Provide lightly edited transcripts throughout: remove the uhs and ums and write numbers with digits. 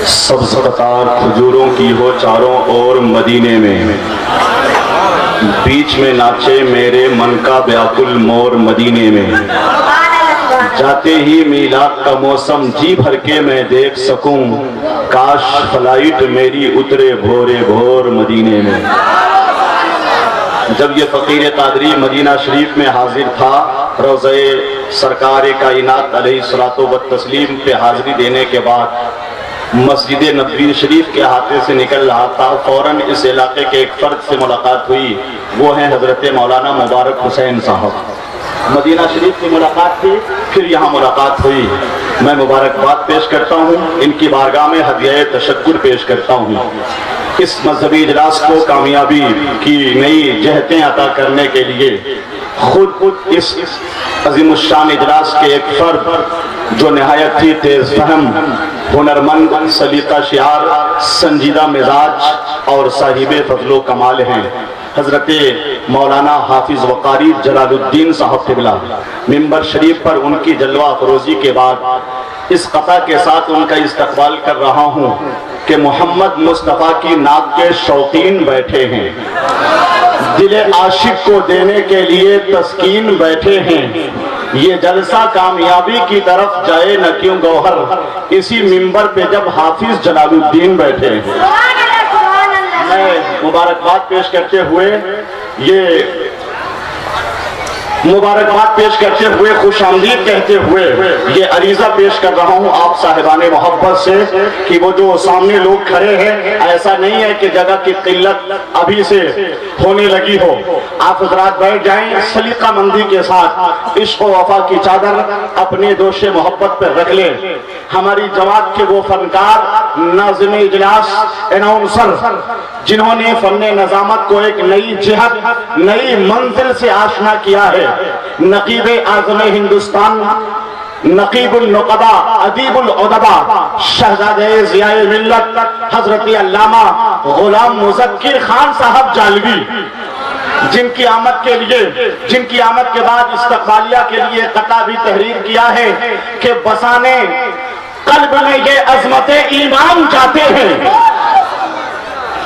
सब्ज़ कतार खजूरों की हो चारों ओर मदीने में, बीच में नाचे मेरे मन का व्याकुल मोर मदीने में। जाते ही मीलाद का मौसम जी भर के मैं देख सकूं, काश फ्लाइट मेरी उतरे भोरे भोर मदीने में। जब ये फ़कीर कादरी मदीना शरीफ में हाजिर था, रोज़े सरकार कायनात अलैहिस्सलातु व तस्लीम पे हाजिरी देने के बाद मस्जिद नबवी शरीफ के हाथे से निकल रहा था, फौरन इस इलाके के एक फर्द से मुलाकात हुई। वो हैं हजरत मौलाना मुबारक हुसैन साहब। मदीना शरीफ की मुलाकात थी, फिर यहाँ मुलाकात हुई। मैं मुबारकबाद पेश करता हूँ, इनकी बारगाह में हदिया तशक्कुर पेश करता हूँ। इस मजहबी इजलास को कामयाबी की नई जहतें अता करने के लिए खुद इस अजीमुश्शान इजलास के एक फर्द जो नहायत ही तेज फहम, हुनरमंद, सलीका शियार, संजीदा मिजाज और साहिब फजलो कमाल हैं, हजरत मौलाना हाफिज वकारी जलालुद्दीन साहब क़िबला। मिंबर शरीफ पर उनकी जलवा अफरोजी के बाद इस कता के साथ उनका इस्तकबाल कर रहा हूँ कि मोहम्मद मुस्तफ़ा की नात के शौकीन बैठे हैं, दिले आशिक को देने के लिए तस्कीन बैठे हैं। ये जलसा कामयाबी की तरफ जाए न क्यों गौहर, इसी मिंबर पे जब हाफिज जलालुद्दीन बैठे हैं। मैं मुबारकबाद पेश करते हुए खुशामदीद कहते हुए ये अरीजा पेश कर रहा हूँ आप साहिबाने मोहब्बत से कि वो जो सामने लोग खड़े हैं, ऐसा नहीं है कि जगह की किल्लत अभी से होने लगी हो। आप हजरात बैठ जाएं, सलीका मंदी के साथ इश्क व वफा की चादर अपने दोषे मोहब्बत पर रख ले। हमारी जमात के वो फनकार, नाज़िम इजलास, अनाउंसर, जिन्होंने फन्ने नजामत को एक नई जिहत, नई मंजिल से आशना किया है। नकीबे आज़म हिंदुस्तान, नकीबुल नुक़बा, अदीबुल उदबा, शहज़ादे ज़ियाए मिल्लत हज़रत अल्लामा गुलाम मुज़क्किर खान साहब जालवी, जिनकी आमद के बाद इस्तक़बालिया के लिए कता भी तहरीर किया है कि बसाने कल्ब में ये अज़मते ईमान जाते हैं,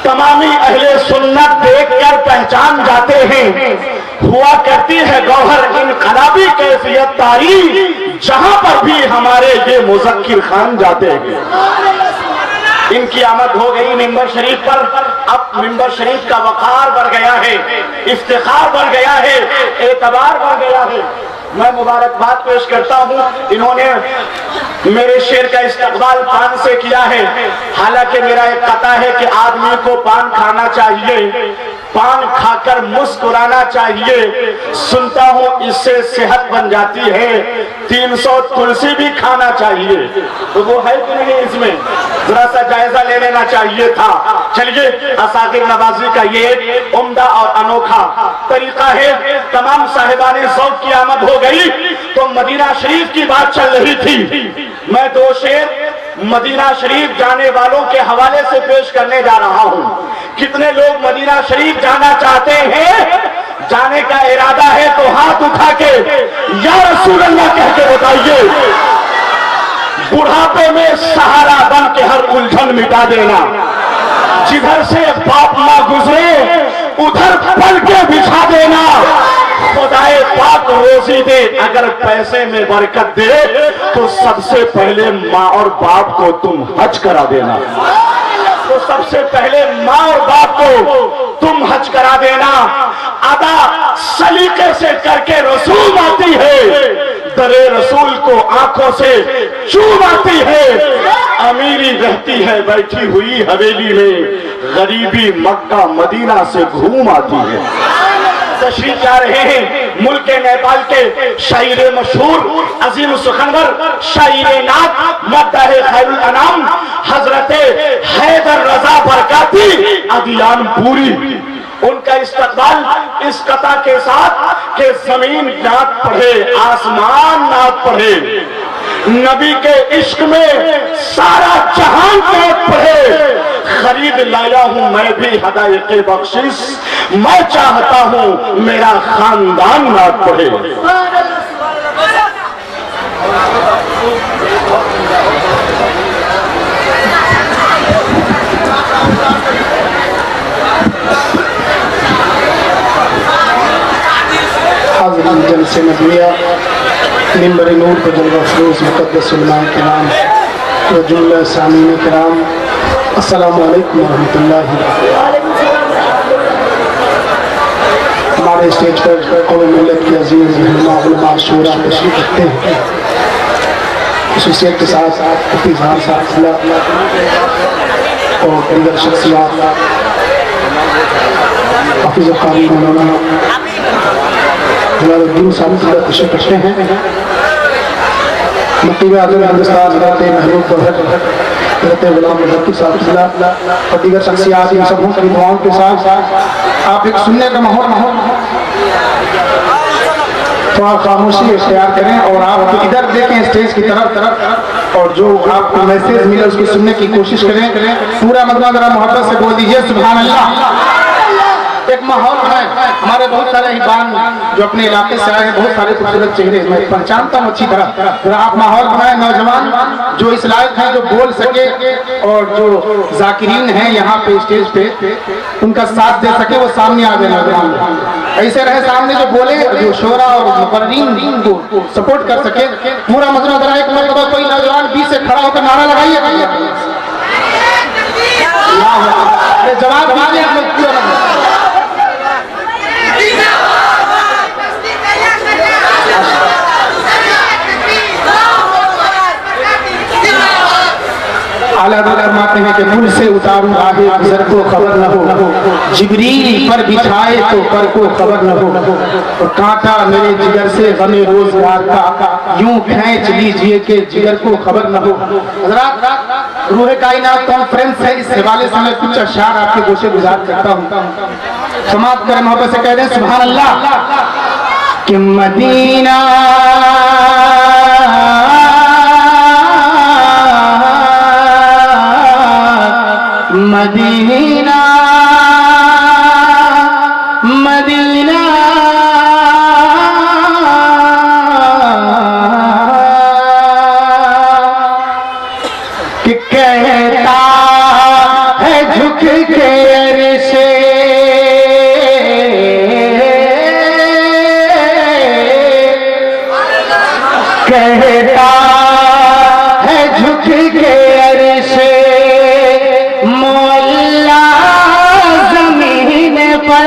तमामी अहले सुन्नत देखकर पहचान जाते हैं। हुआ करती है गौहर इनकलाबी कैफियत तारी, जहां पर भी हमारे ये मुज़क्किर खान जाते हैं। इनकी आमद हो गई मिंबर शरीफ पर। अब मिंबर शरीफ का वक़ार बढ़ गया है, इफ्तिखार बढ़ गया है, एतबार बढ़ गया है। मैं मुबारकबाद पेश करता हूँ, इन्होंने मेरे शेर का इस्तकबाल पान से किया है। हालांकि मेरा एक कता है कि आदमी को पान खाना चाहिए, पान खाकर मुस्कुराना चाहिए। सुनता हूँ इससे सेहत बन जाती है, 300 तुलसी भी खाना चाहिए। तो वो है कि नहीं, इसमें जरा सा जायजा ले लेना चाहिए था। चलिए, असागिर नवाजी का ये उम्दा और अनोखा तरीका है। तमाम साहिबाने ज़ौक़ की आमद हो गई तो मदीना शरीफ की बात चल रही थी। मैं दो शेर मदीना शरीफ जाने वालों के हवाले से पेश करने जा रहा हूँ। कितने लोग मदीना शरीफ जाना चाहते हैं? जाने का इरादा है तो हाथ उठा के या रसूल अल्लाह कह के बताइए। बुढ़ापे में सहारा बन के हर उलझन मिटा देना, जिधर से बाप माँ गुजरे उधर पल के बिछा देना। खुदाए पाक रोजी दे, अगर पैसे में बरकत दे तो सबसे पहले माँ और बाप को तुम हज करा देना। तो सबसे पहले माँ और बाप को तुम हज करा देना। अदा सलीके से करके रसूल आती है, दरे रसूल को आंखों से चूम आती है। अमीरी रहती है बैठी हुई हवेली में, गरीबी मक्का मदीना से घूम आती है। तशरीफ ला रहे हैं मुल्क नेपाल के शायर मशहूर अजीम सुखनवर शायर नात मद्दाह खैरुल अनाम हजरत हैदर रजा बरकाती अदियान पूरी। उनका इस्तकबाल इस कता के साथ कि जमीन नात पढ़े, आसमान नात पढ़े, नबी के इश्क में सारा जहान नात पढ़े। खरीद लाया हूं मैं भी हदायत बख्शिश, मैं चाहता हूं मेरा खानदान नात पढ़े। जलसे नबिया मिंबर नूर पर जलवा फरोज मुक़द्दस उलमा किराम व जुमला सामीन किराम, अस्सलामु अलैकुम व रहमतुल्लाहि। हमारे स्टेज पर कौम मिल्लत के अजीज़ उलमा शूरा तशरीफ़ रखते हैं। खुसूसियत के साथ मुफ्ती ज़हार साहब और दीगर शख्सियात हाफिज़ क़ारी मौलाना जलालुद्दीन साहब तशरीफ़ रखते हैं। मकीब आज़म हिंदुस्तान हज़रत महबूब हज़रत गुलाम नबी साहब और दीगर शख्सियात इन सबों की दुआओं के साथ आप एक सुनने का माहौल थोड़ा खामोशी इख्तियार करें और आप इधर देखें स्टेज की तरफ और जो आपको मैसेज मिले उसको सुनने की कोशिश करें। पूरा मजमा जरा मोहब्बत से बोल दीजिए सुभान अल्लाह। एक माहौल है, हमारे बहुत सारे हिबान जो अपने इलाके से आए हैं, बहुत सारे खूबसूरत चेहरे मैं पहचानता हूँ अच्छी तरह। आप माहौल बनाए, नौजवान जो इस लायक हैं जो बोल सके और जो जाकिरीन हैं यहाँ पे स्टेज पे उनका साथ दे सके वो सामने आ जाए। नौजवान ऐसे रहे सामने जो बोले, जो शोरा और मुकर्रीन को सपोर्ट कर सके। पूरा मजमा जरा एक मरतबा कोई नौजवान बीच से खड़ा होकर नारा लगाइए, जवाब दीजिए आप लोग पूरा आला फरमाते हैं कि पुल से उतारूं आगे गुजर को खबर न हो, जिब्रील पर बिछाए तो पर को खबर न हो, और कांटा मेरे जिगर से गमे रोजगार का यूं खींच लीजिए कि जिगर को खबर न हो। हज़रात, रूह कायनात कॉन्फ्रेंस है, इस हवाले से मैं कुछ अशआर आपके गोशे गुजार करता हूँ। समाप्त करें, मोहब्बत से कह दें सुभान अल्लाह। कि मदीना मदीना मदीना कि कहता है झुक के अरशे, कहता है झुक के अरशे मौला जमीन पर।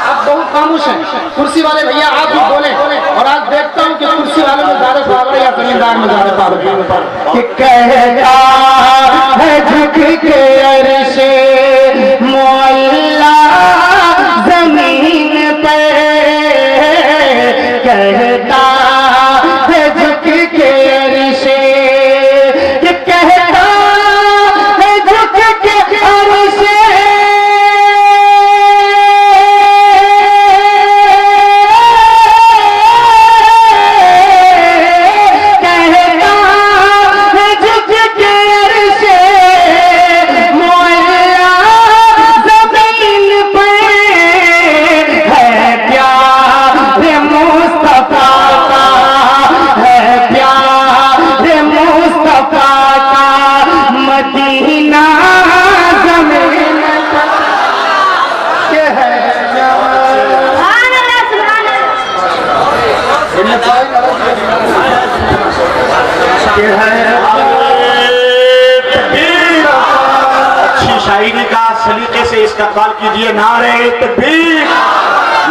आप बहुत खामोश हैं, कुर्सी वाले भैया आप भी बोले। और आज देखता हूँ कि कुर्सी वाले में ज्यादा पावर या जमींदार में ज्यादा पावर कि कहता है झुक के अरशे मौला जमीन पर, कहता है झुक के अरशे, अच्छी शायरी का सलीके से इस्तेमाल कीजिए। नारे तकबीर,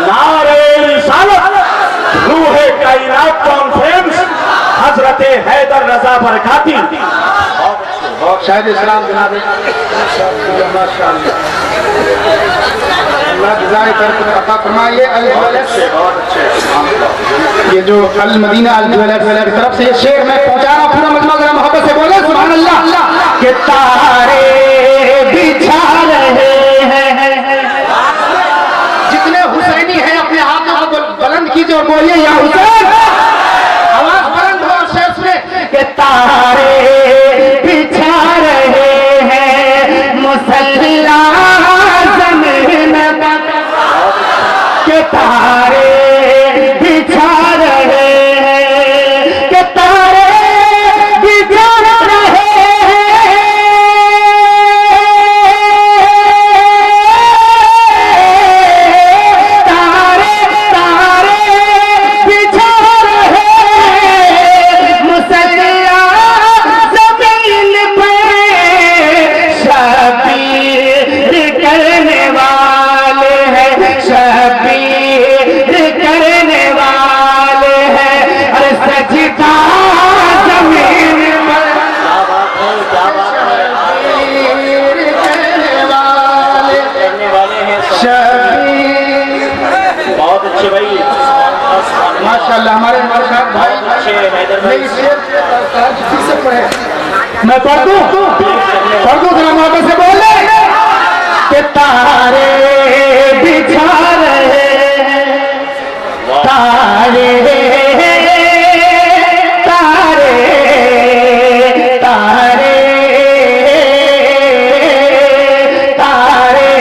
नारे रिसालत, रूह कायनात कॉन्फ्रेंस, हजरत हैदर रजा बरकाती। शायद इस्लाम जनाब ये जो अल मदीना अल ज्वेलर्स की तरफ से ये शेर मैं पहुंचा रहा हूँ। पूरा मजमा जरा मोहब्बत से बोले सुभान अल्लाह। के तारे बिछा रहे हैं, जितने हुसैनी हैं अपने हाथों को बुलंद कीजिए और बोलिए या हुसैन। आवाज बुलंद हो शेर सुने। के तारे बिछा रहे हैं मुसल्ला ज़मीन पर, के तारे बिछा रहे हैं, के तारे बिछा रहे हैं, तारे बहुत अच्छे भाई, माशाल्लाह हमारे साहब भाई अच्छे हैदर भाई। मेरी शेर किसी से पढ़े मैं पढ़ दूं जरा मोहब्बत से बोले कि तारे बिछा रहे तारे तारे तारे तारे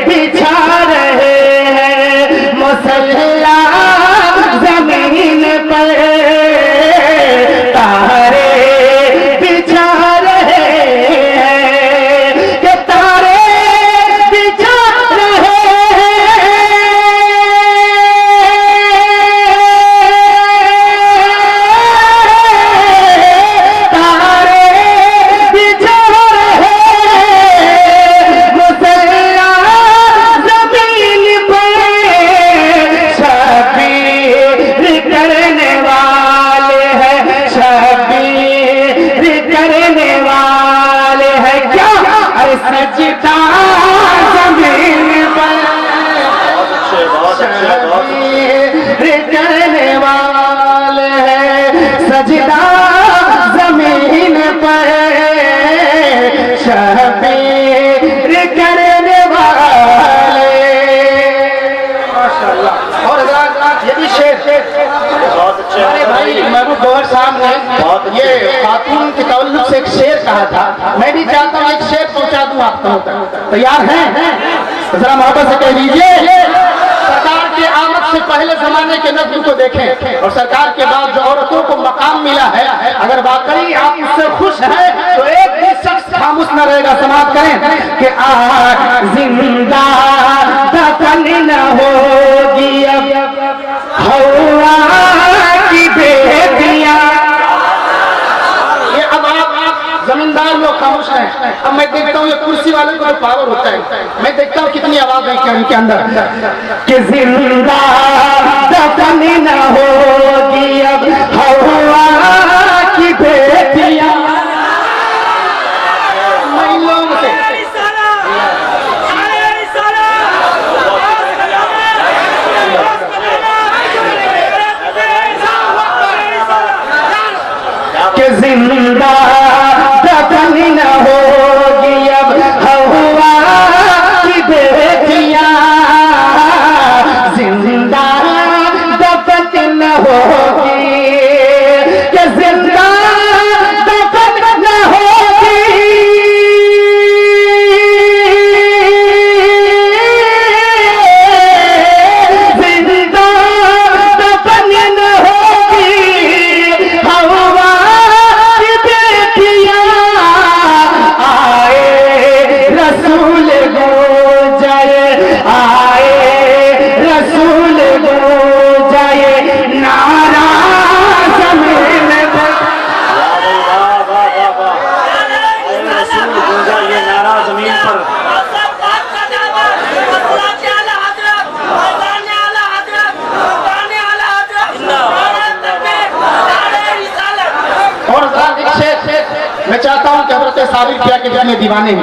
बिछा रहे हैं मुसल्ला जमीन पर तारे बिछा रहे हैं कि तारे बिछा रहे तारे बिछा रहे मुसल्ला जमीन पर शबीर करने वाले हैं शबीर करने वाले हैं क्या अरे सजदा जमीन पर बहुत अच्छे शबीर करने वाले हैं सजदा जमीन पर शबीर करने वाले माशाल्लाह। और हज़रात ये भी शेर बहुत अच्छे अरे भाई महबूब गौहर साहब ने ये खातून के तवल्लुद से एक शेर कहा था, मैं भी चाहता हूँ एक शेर पहुंचा दूं आप तक। तैयार हैं? जरा मोहब्बत से कह दीजिए सरकार के आमद से पहले जमाने के नज़्म को देखें और सरकार के बाद जो औरतों को मकाम मिला है, अगर वाकई आप उससे खुश हैं तो एक भी शख्स खामोश न रहेगा। समाप्त करें कि आज जिंदा दफन न होगी अब हवा की बेटियां। ये अब आप जमींदार लोग खामोश हैं। अब मैं देखता हूँ ये कुर्सी वाले को पावर होता है, मैं देखता हूँ कितनी आवाज है क्या इनके अंदर कि जिंदा दफन न होगी अब हवा की बेटियां। महिलाओं से कि जिंदा दफन न होगी अब हवा की बेटियां जिंदा दफन न होगी कि जिंदा दफन न होगी जिंदा दफन न होगी हवा रसूल गो जाए नारा जमीन पर। रसूल गूंजा ये नारा जमीन पर। और मैं चाहता हूँ कि हज़रत साबिर किया के जितने दीवाने हैं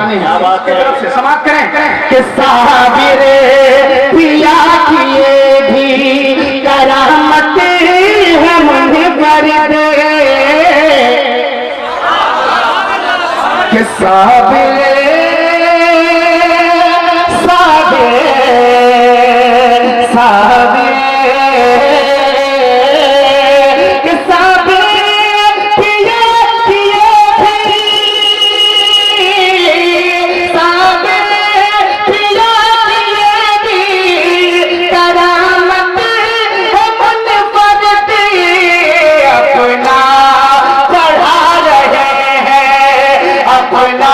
समाप्त करें कि साबिर पिया किए भी करामत है मुझे पर कि साबिर अपना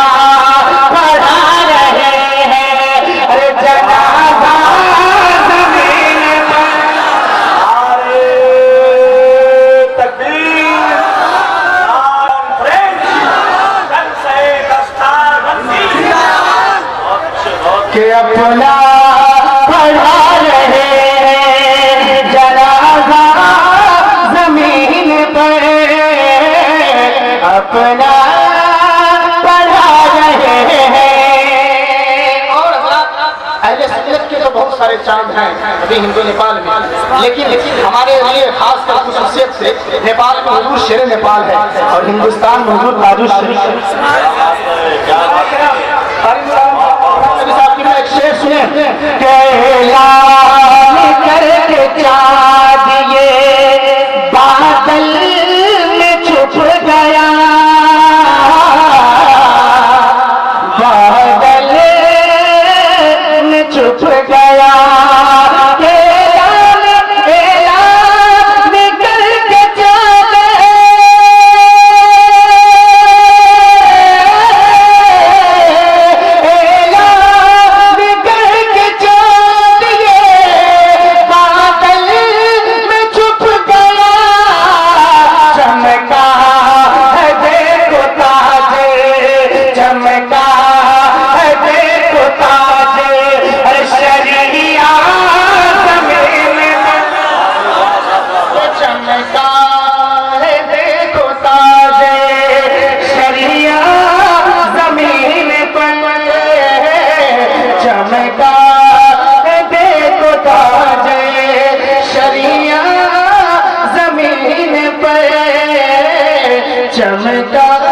के तो बहुत सारे चांद हैं अभी हिंदू नेपाल में, लेकिन हमारे लिए खास कर खुसूसियत से नेपाल में हुजूर शेर नेपाल है और हिंदुस्तान में हुजूर ताजुल शरीफ है। एक शेर सुने, करके चाँद ये बादल में छुप गया, बादल में छुप गया, चमका